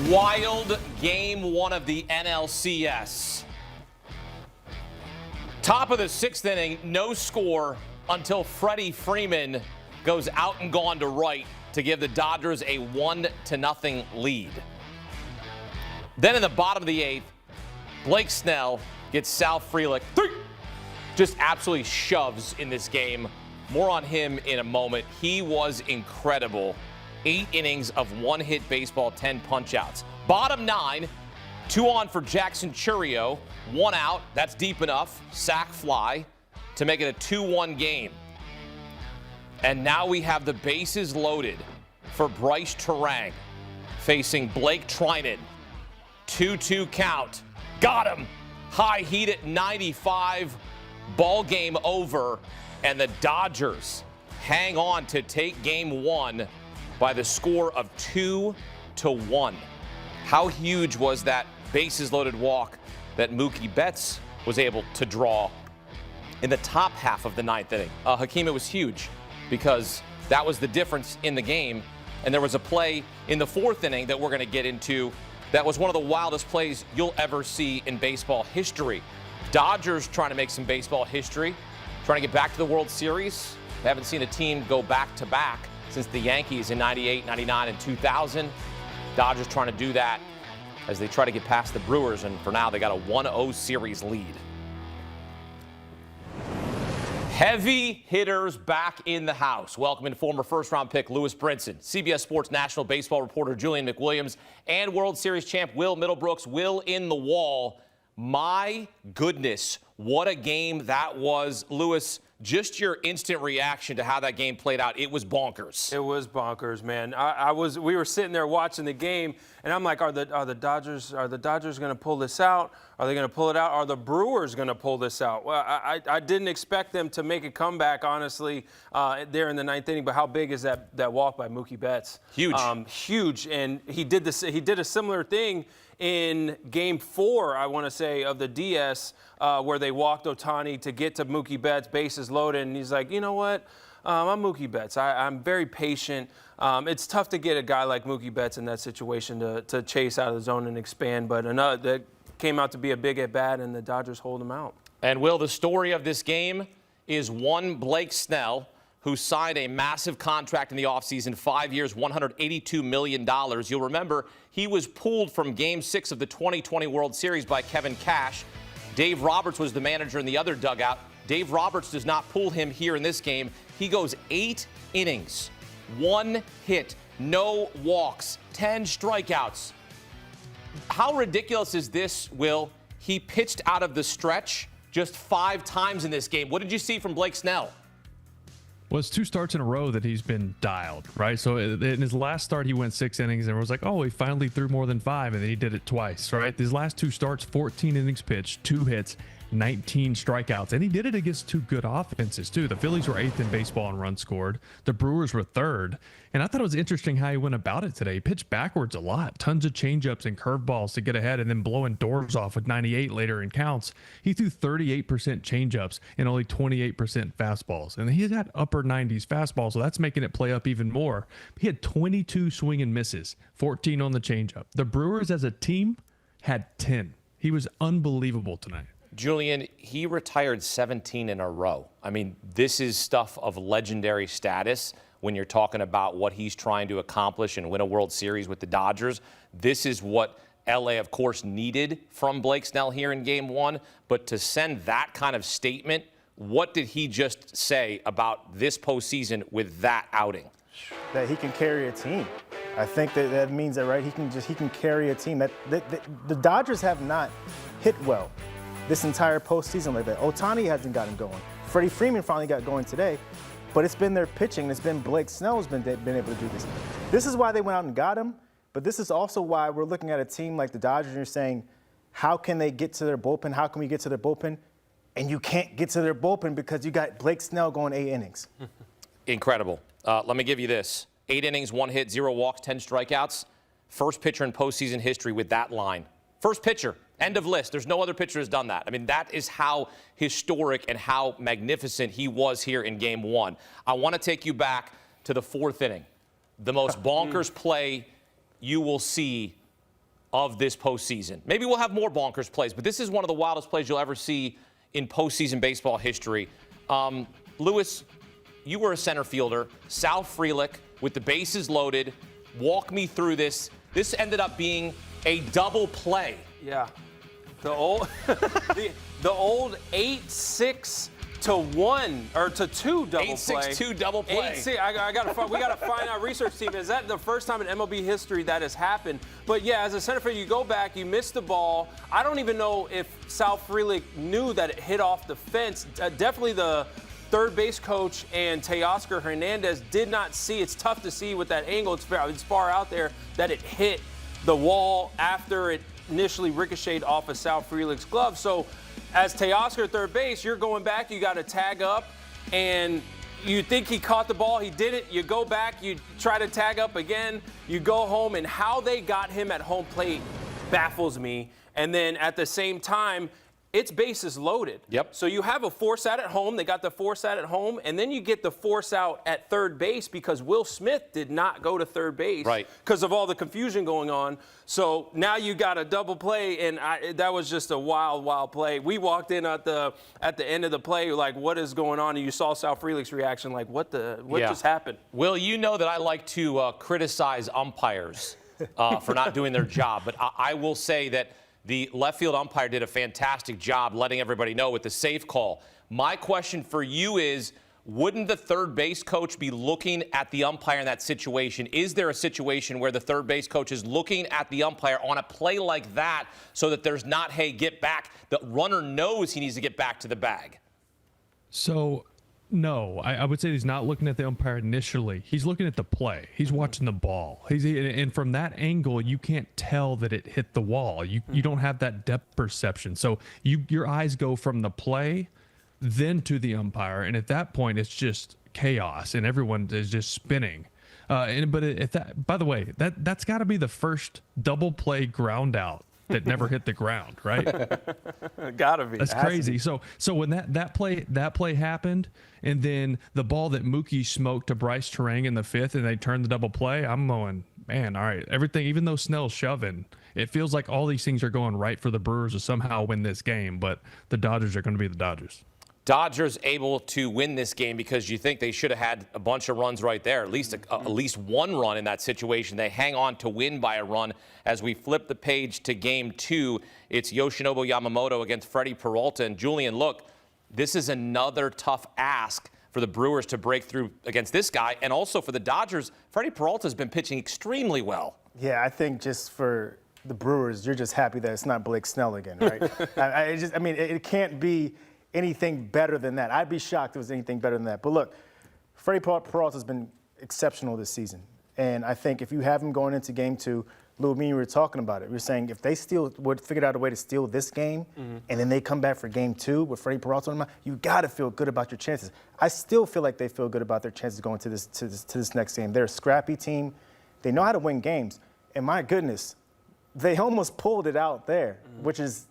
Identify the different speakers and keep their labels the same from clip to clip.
Speaker 1: Wild game one of the NLCS. Top of the sixth inning, no score until Freddie Freeman goes out and gone to right to give the Dodgers a 1-0 lead. Then in the bottom of the eighth, Blake Snell gets Sal Frelick, just absolutely shoves in this game. More on him in a moment. He was incredible. 8 innings of one-hit baseball, 10 punch-outs. Bottom 9, 2 on for Jackson Chourio, 1 out. That's deep enough. Sac fly to make it a 2-1 game. And now we have the bases loaded for Bryce Terang facing Blake Trinan. 2-2 count. Got him. High heat at 95. Ball game over. And the Dodgers hang on to take game one by the score of 2-1. How huge was that bases loaded walk that Mookie Betts was able to draw in the top half of the ninth inning? Hakeem, it was huge because that was the difference in the game. And there was a play in the fourth inning that we're going to get into that was one of the wildest plays you'll ever see in baseball history. Dodgers trying to make some baseball history, trying to get back to the World Series. They haven't seen a team go back-to-back since the Yankees in 98, 99, and 2000. Dodgers trying to do that as they try to get past the Brewers, and for now they got a 1-0 series lead. Heavy hitters back in the house. Welcoming former first-round pick Lewis Brinson, CBS Sports national baseball reporter Julian McWiliams, and World Series champ Will Middlebrooks. Will in the wall. My goodness, what a game that was. Lewis, just your instant reaction to how that game played out. It was bonkers.
Speaker 2: It was bonkers, man. We were sitting there watching the game, and I'm like, are the Dodgers going to pull this out? Are they going to pull it out? Are the Brewers going to pull this out? Well, I didn't expect them to make a comeback, honestly, there in the ninth inning. But how big is that walk by Mookie Betts?
Speaker 1: Huge.
Speaker 2: Huge. And he did a similar thing in Game 4, I want to say, of the DS, where they walked Ohtani to get to Mookie Betts, bases loaded, and he's like, you know what? I'm Mookie Betts. I'm very patient. It's tough to get a guy like Mookie Betts in that situation to chase out of the zone and expand, but that came out to be a big at-bat, and the Dodgers hold him out.
Speaker 1: And, Will, the story of this game is one Blake Snell, who signed a massive contract in the offseason, 5 years, $182 million. You'll remember he was pulled from Game 6 of the 2020 World Series by Kevin Cash. Dave Roberts was the manager in the other dugout. Dave Roberts does not pull him here in this game. He goes 8 innings, 1 hit, no walks, 10 strikeouts. How ridiculous is this, Will? He pitched out of the stretch just 5 times in this game. What did you see from Blake Snell?
Speaker 3: Well, it's 2 starts in a row that he's been dialed, right? So in his last start, he went 6 innings, and it was like, oh, he finally threw more than 5, and then he did it twice, right? His last 2 starts, 14 innings pitched, 2 hits, 19 strikeouts, and he did it against 2 good offenses, too. The Phillies were 8th in baseball in runs scored. The Brewers were 3rd, and I thought it was interesting how he went about it today. He pitched backwards a lot, tons of changeups and curveballs to get ahead, and then blowing doors off with 98 later in counts. He threw 38% changeups and only 28% fastballs, and he's got upper 90s fastball, so that's making it play up even more. He had 22 swing and misses, 14 on the changeup. The Brewers as a team had 10. He was unbelievable tonight.
Speaker 1: Julian, he retired 17 in a row. I mean, this is stuff of legendary status when you're talking about what he's trying to accomplish and win a World Series with the Dodgers. This is what LA, of course, needed from Blake Snell here in Game 1. But to send that kind of statement, what did he just say about this postseason with that outing?
Speaker 4: That he can carry a team. I think that means that, right? He can carry a team. The Dodgers have not hit well this entire postseason like that. Ohtani hasn't gotten going. Freddie Freeman finally got going today, but it's been their pitching. It's been Blake Snell who's been able to do this. This is why they went out and got him, but this is also why we're looking at a team like the Dodgers and you're saying, how can they get to their bullpen? How can we get to their bullpen? And you can't get to their bullpen because you got Blake Snell going 8 innings.
Speaker 1: Incredible. Let me give you this. 8 innings, 1 hit, 0 walks, 10 strikeouts. First pitcher in postseason history with that line. First pitcher. End of list. There's no other pitcher who's done that. I mean, that is how historic and how magnificent he was here in Game 1. I want to take you back to the 4th inning. The most bonkers play you will see of this postseason. Maybe we'll have more bonkers plays, but this is one of the wildest plays you'll ever see in postseason baseball history. Lewis, you were a center fielder. Sal Frelick with the bases loaded. Walk me through this. This ended up being a double play.
Speaker 2: Yeah. The old the old 8-6 to 1 or to 2 double
Speaker 1: 8-6-2 double play.
Speaker 2: 8-6. We gotta find our research team. Is that the first time in MLB history that has happened? But yeah, as a center fielder, you go back, you miss the ball. I don't even know if Sal Frelick knew that it hit off the fence. Definitely the third base coach and Teoscar Hernandez did not see. It's tough to see with that angle. It's far out there that it hit the wall after it initially ricocheted off of Sal Frelick's glove. So as Teoscar third base, you're going back, you got to tag up, and you think he caught the ball. He didn't. You go back, you try to tag up again, you go home, and how they got him at home plate baffles me. And then at the same time, it's bases loaded.
Speaker 1: Yep.
Speaker 2: So you have a force out at home. They got the force out at home, and then you get the force out at third base because Will Smith did not go to third base because of all the confusion going on. So now you got a double play, and that was just a wild, wild play. We walked in at the end of the play like, what is going on? And you saw Sal Frelick's reaction like, what just happened?
Speaker 1: Will, you know that I like to criticize umpires for not doing their job, but I will say that the left field umpire did a fantastic job letting everybody know with the safe call. My question for you is, wouldn't the third base coach be looking at the umpire in that situation? Is there a situation where the third base coach is looking at the umpire on a play like that so that there's not, hey, get back? The runner knows he needs to get back to the bag.
Speaker 3: So, no, I would say he's not looking at the umpire initially. He's looking at the play. He's watching the ball. And from that angle, you can't tell that it hit the wall. You don't have that depth perception. So your eyes go from the play then to the umpire, and at that point, it's just chaos, and everyone is just spinning. By the way, that's got to be the first double play ground out that never hit the ground, right?
Speaker 2: Gotta be.
Speaker 3: That's crazy. So when that play happened, and then the ball that Mookie smoked to Bryce Terang in the fifth, and they turned the double play, I'm going, man, all right, everything, even though Snell's shoving, it feels like all these things are going right for the Brewers to somehow win this game, but the Dodgers are going to be the Dodgers.
Speaker 1: Dodgers able to win this game because you think they should have had a bunch of runs right there, at least one run in that situation. They hang on to win by a run. As we flip the page to Game 2, it's Yoshinobu Yamamoto against Freddie Peralta. And Julian, look, this is another tough ask for the Brewers to break through against this guy, and also for the Dodgers. Freddie Peralta has been pitching extremely well.
Speaker 4: Yeah, I think just for the Brewers, you're just happy that it's not Blake Snell again, right? It can't be anything better than that. I'd be shocked if it was anything better than that. But look, Freddie Peralta has been exceptional this season. And I think if you have him going into Game 2, Lou, me and you were talking about it. We were saying if they would figure out a way to steal this game, and then they come back for Game 2 with Freddie Peralta on the mound, you got to feel good about your chances. I still feel like they feel good about their chances going to this next game. They're a scrappy team. They know how to win games. And my goodness, they almost pulled it out there, which is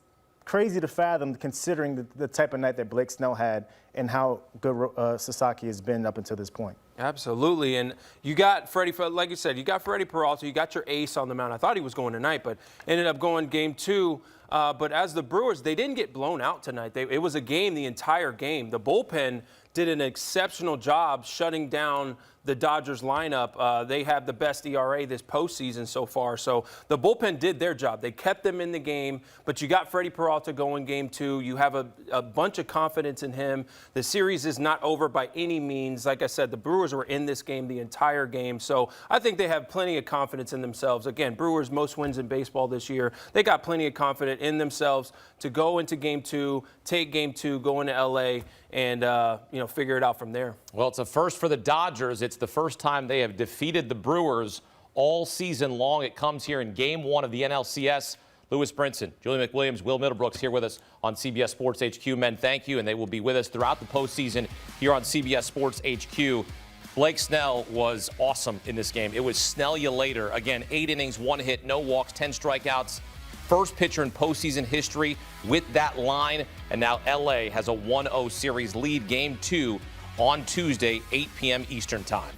Speaker 4: crazy to fathom considering the type of night that Blake Snell had and how good Sasaki has been up until this point.
Speaker 2: Absolutely, and you got Freddie, like you said, you got Freddie Peralta, you got your ace on the mound. I thought he was going tonight, but ended up going Game 2. But as the Brewers, they didn't get blown out tonight. It was a game, the entire game. The bullpen did an exceptional job shutting down the Dodgers lineup. They have the best ERA this postseason so far. So the bullpen did their job. They kept them in the game, but you got Freddie Peralta going Game 2. You have a bunch of confidence in him. The series is not over by any means. Like I said, the Brewers were in this game the entire game. So I think they have plenty of confidence in themselves. Again, Brewers most wins in baseball this year. They got plenty of confidence in themselves to go into Game 2, take Game 2, go into LA, and figure it out from there.
Speaker 1: Well, it's a first for the Dodgers. It's the first time they have defeated the Brewers all season long. It comes here in Game 1 of the NLCS. Lewis Brinson, Julian McWiliams, Will Middlebrooks here with us on CBS Sports HQ. Men, thank you, and they will be with us throughout the postseason here on CBS Sports HQ. Blake Snell was awesome in this game. It was Snell you later. Again, 8 innings, 1 hit, no walks, 10 strikeouts. First pitcher in postseason history with that line. And now LA has a 1-0 series lead. Game 2 on Tuesday, 8 p.m. Eastern Time.